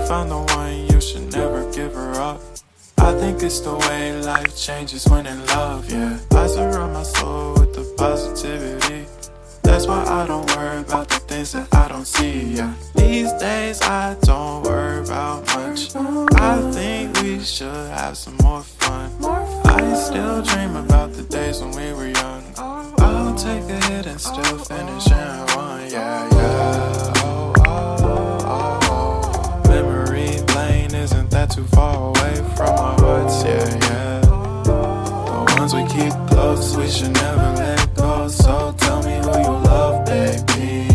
found the one, you should never give her up. I think it's the way life changes when in love, yeah. I surround my soul with the positivity. That's why I don't worry about the things that I don't see, yeah. These days I don't worry about much. I think we should have some more fun. I still dream about the days when we were young. I'll take a hit and still finish and one, yeah, yeah. Oh, oh, oh, oh. Memory lane isn't that too far away from our hearts, yeah, yeah. The ones we keep close, we should never let go. So tell me who you love, baby.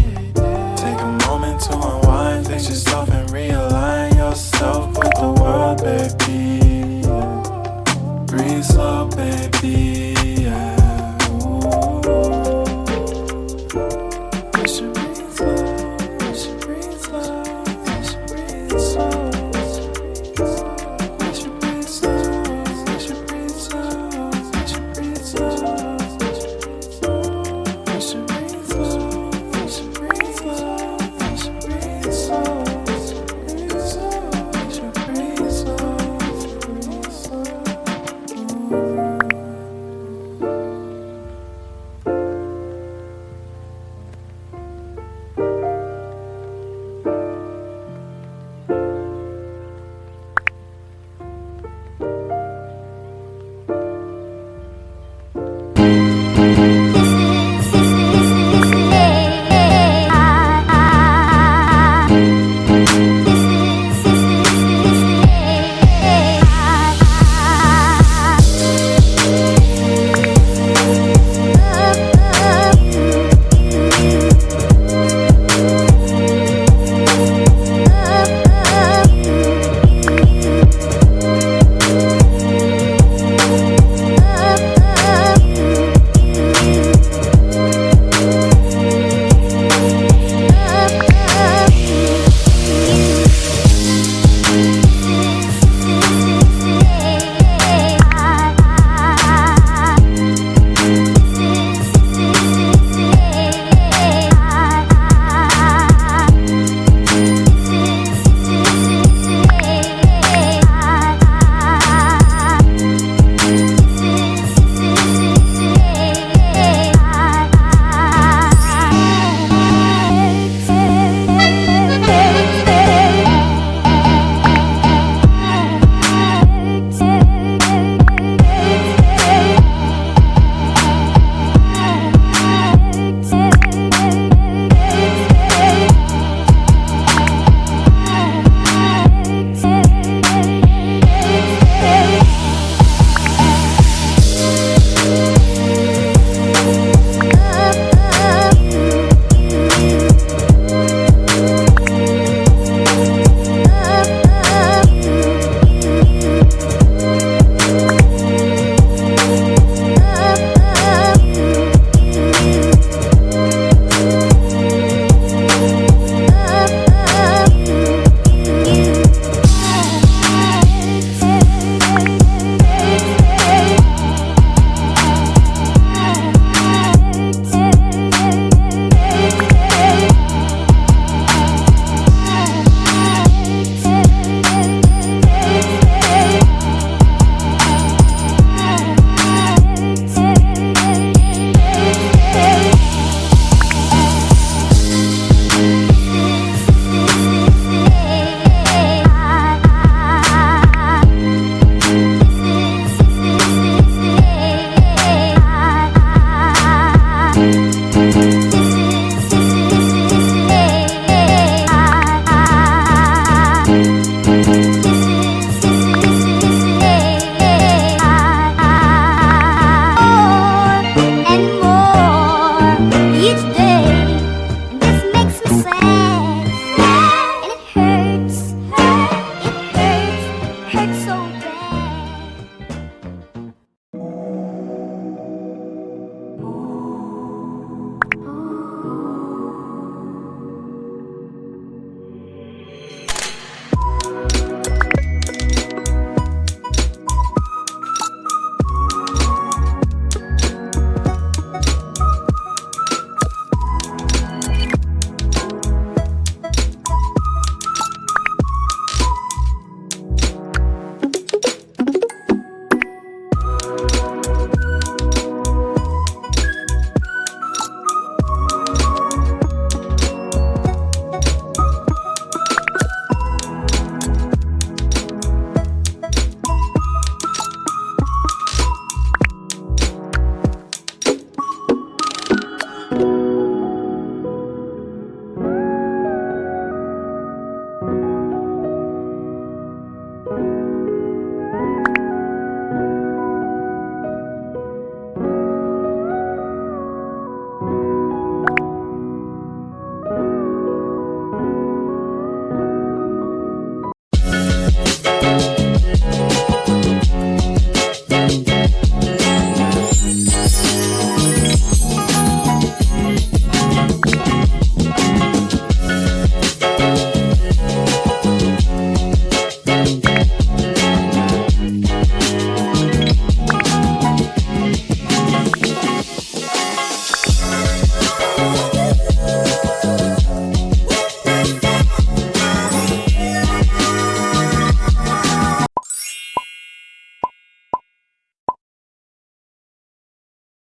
Take a moment to unwind, fix yourself and realign yourself with the world, baby. Breathe slow, baby, yeah. We should breathe slow, we should breathe slow, we should breathe slow. We should breathe slow, we should breathe slow, we should breathe slow. We should breathe slow, we should breathe slow, we should breathe slow. We should breathe slow, breathe slow.